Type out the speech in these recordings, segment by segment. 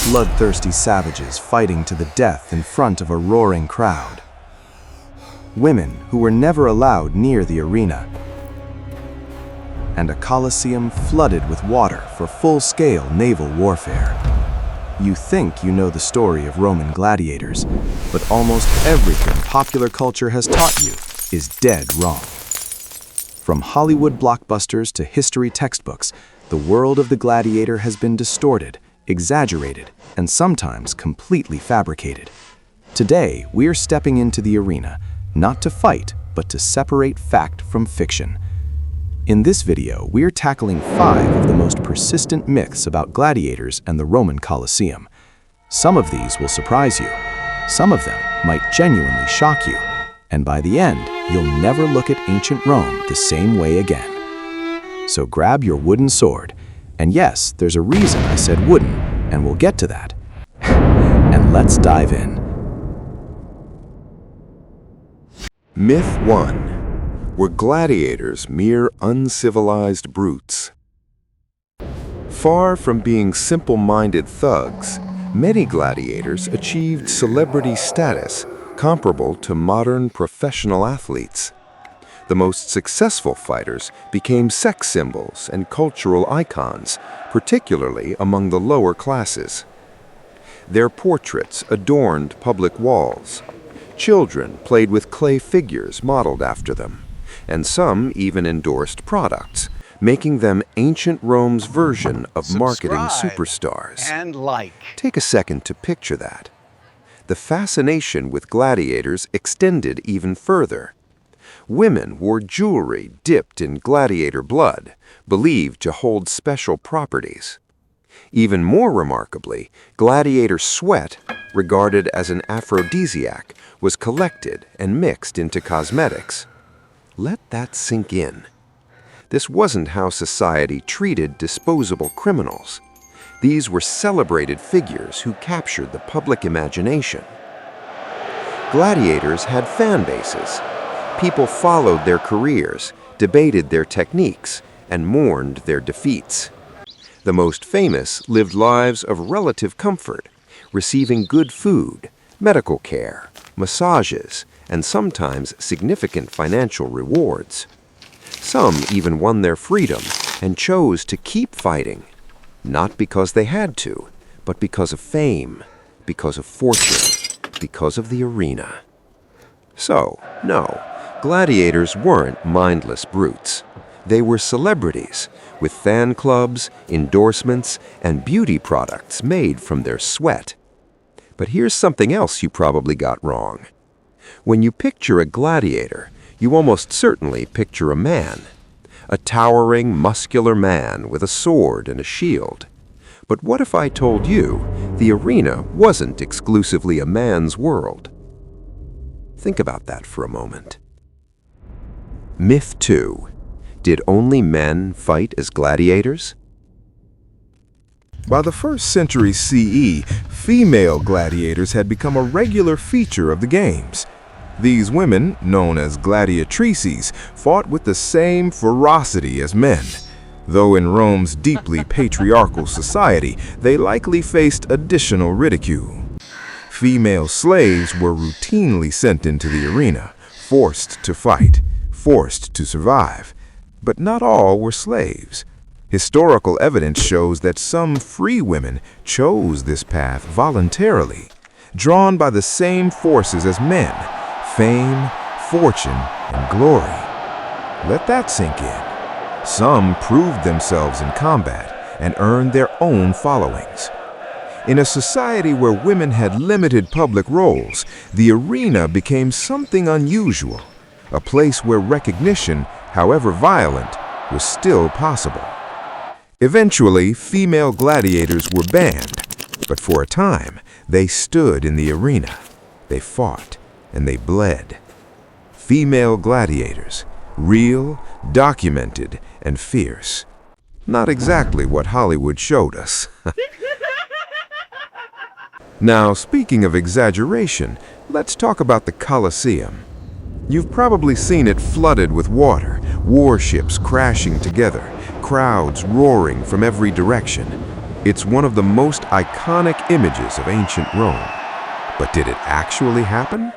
bloodthirsty savages fighting to the death in front of a roaring crowd. Women who were never allowed near the arena. And a Colosseum flooded with water for full-scale naval warfare. You think you know the story of Roman gladiators, but almost everything popular culture has taught you is dead wrong. From Hollywood blockbusters to history textbooks, the world of the gladiator has been distorted, exaggerated, and sometimes completely fabricated. Today, we're stepping into the arena, not to fight, but to separate fact from fiction. In this video, we're tackling 5 of the most persistent myths about gladiators and the Roman Colosseum. Some of these will surprise you. Some of them might genuinely shock you. And by the end, you'll never look at ancient Rome the same way again. So grab your wooden sword. And yes, there's a reason I said wooden, and we'll get to that. And let's dive in. Myth 1. Were gladiators mere uncivilized brutes? Far from being simple-minded thugs, many gladiators achieved celebrity status comparable to modern professional athletes. The most successful fighters became sex symbols and cultural icons, particularly among the lower classes. Their portraits adorned public walls. Children played with clay figures modeled after them, and some even endorsed products, making them ancient Rome's version of marketing superstars. And like. Take a second to picture that. The fascination with gladiators extended even further. Women wore jewelry dipped in gladiator blood, believed to hold special properties. Even more remarkably, gladiator sweat, regarded as an aphrodisiac, was collected and mixed into cosmetics. Let that sink in. This wasn't how society treated disposable criminals. These were celebrated figures who captured the public imagination. Gladiators had fan bases. People followed their careers, debated their techniques, and mourned their defeats. The most famous lived lives of relative comfort, receiving good food, medical care, massages, and sometimes significant financial rewards. Some even won their freedom and chose to keep fighting, not because they had to, but because of fame, because of fortune, because of the arena. So, no, gladiators weren't mindless brutes. They were celebrities, with fan clubs, endorsements, and beauty products made from their sweat. But here's something else you probably got wrong. When you picture a gladiator, you almost certainly picture a man. A towering, muscular man with a sword and a shield. But what if I told you the arena wasn't exclusively a man's world? Think about that for a moment. Myth 2. Did only men fight as gladiators? By the 1st century CE, female gladiators had become a regular feature of the games. These women, known as gladiatrices, fought with the same ferocity as men. Though in Rome's deeply patriarchal society, they likely faced additional ridicule. Female slaves were routinely sent into the arena, forced to fight, forced to survive. But not all were slaves. Historical evidence shows that some free women chose this path voluntarily, drawn by the same forces as men: fame, fortune, and glory. Let that sink in. Some proved themselves in combat and earned their own followings. In a society where women had limited public roles, the arena became something unusual, a place where recognition, however violent, was still possible. Eventually, female gladiators were banned, but for a time, they stood in the arena. They fought, and they bled. Female gladiators, real, documented, and fierce. Not exactly what Hollywood showed us. Now, speaking of exaggeration, let's talk about the Colosseum. You've probably seen it flooded with water, warships crashing together, crowds roaring from every direction. It's one of the most iconic images of ancient Rome. But did it actually happen?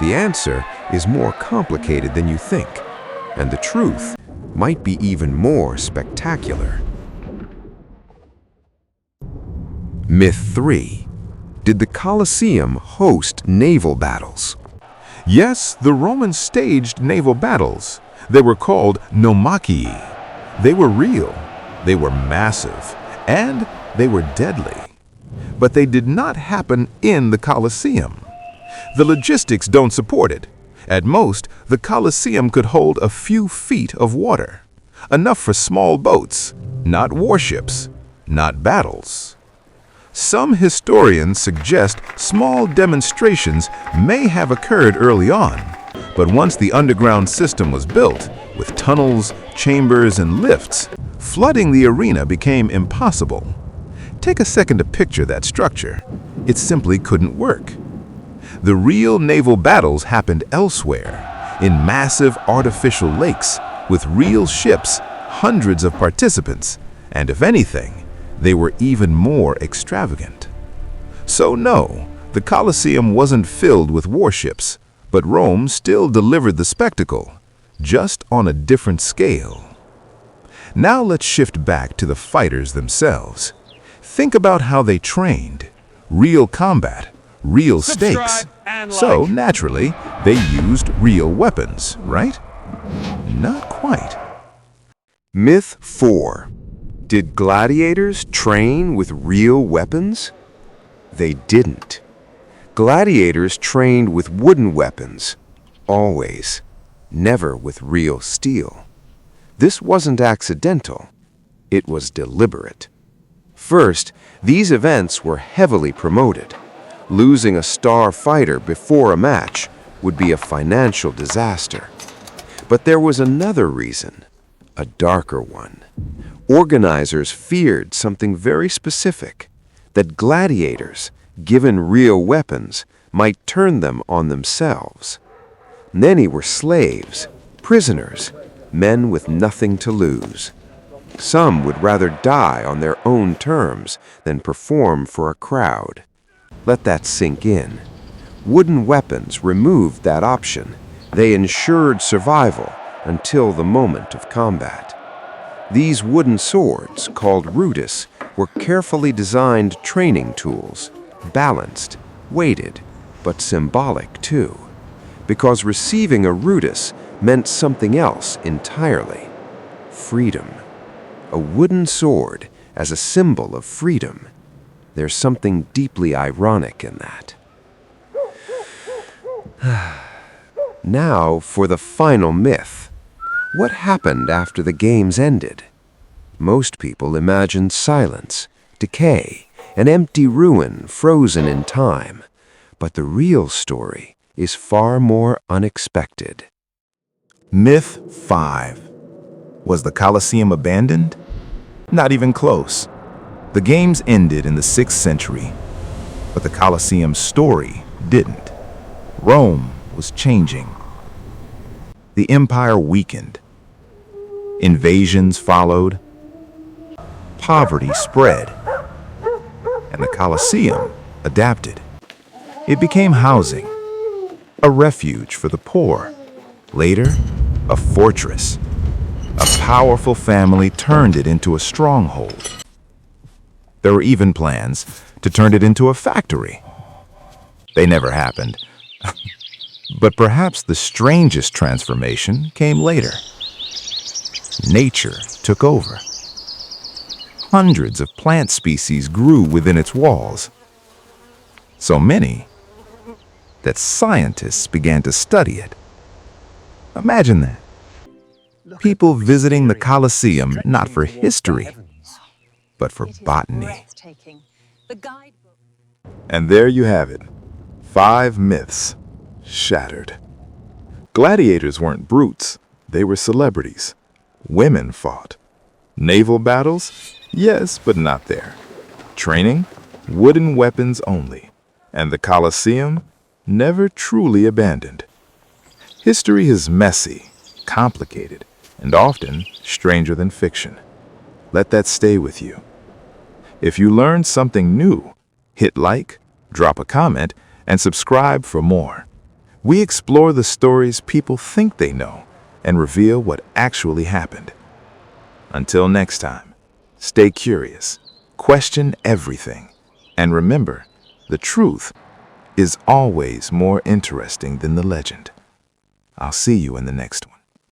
The answer is more complicated than you think, and the truth might be even more spectacular. Myth 3. Did the Colosseum host naval battles? Yes, the Romans staged naval battles. They were called Naumachia. They were real, they were massive, and they were deadly. But they did not happen in the Colosseum. The logistics don't support it. At most, the Colosseum could hold a few feet of water. Enough for small boats, not warships, not battles. Some historians suggest small demonstrations may have occurred early on, but once the underground system was built, with tunnels, chambers, and lifts, flooding the arena became impossible. Take a second to picture that structure. It simply couldn't work. The real naval battles happened elsewhere, in massive artificial lakes, with real ships, hundreds of participants, and if anything, they were even more extravagant. So no, the Colosseum wasn't filled with warships, but Rome still delivered the spectacle, just on a different scale. Now let's shift back to the fighters themselves. Think about how they trained. Real combat, real stakes. So naturally, they used real weapons, right? Not quite. Myth 4. Did gladiators train with real weapons? They didn't. Gladiators trained with wooden weapons, always, never with real steel. This wasn't accidental, it was deliberate. First, these events were heavily promoted. Losing a star fighter before a match would be a financial disaster. But there was another reason, a darker one. Organizers feared something very specific, that gladiators, given real weapons, might turn them on themselves. Many were slaves, prisoners, men with nothing to lose. Some would rather die on their own terms than perform for a crowd. Let that sink in. Wooden weapons removed that option. They ensured survival until the moment of combat. These wooden swords, called rudis, were carefully designed training tools, balanced, weighted, but symbolic too, because receiving a rudis meant something else entirely: freedom. A wooden sword as a symbol of freedom. There's something deeply ironic in that. Now for the final myth. What happened after the games ended? Most people imagine silence, decay, an empty ruin frozen in time. But the real story is far more unexpected. Myth 5. Was the Colosseum abandoned? Not even close. The games ended in the 6th century, but the Colosseum's story didn't. Rome was changing. The empire weakened. Invasions followed. Poverty spread. And the Colosseum adapted. It became housing, a refuge for the poor. Later, a fortress. A powerful family turned it into a stronghold. There were even plans to turn it into a factory. They never happened. But perhaps the strangest transformation came later. Nature took over. Hundreds of plant species grew within its walls. So many that scientists began to study it. Imagine that. People visiting the Colosseum not for history, but for botany. And there you have it. 5 myths shattered. Gladiators weren't brutes. They were celebrities. Women fought. Naval battles? Yes, but not there. Training? Wooden weapons only. And the Colosseum? Never truly abandoned. History is messy, complicated, and often stranger than fiction. Let that stay with you. If you learned something new, hit like, drop a comment, and subscribe for more. We explore the stories people think they know and reveal what actually happened. Until next time, stay curious, question everything, and remember, the truth is always more interesting than the legend. I'll see you in the next one.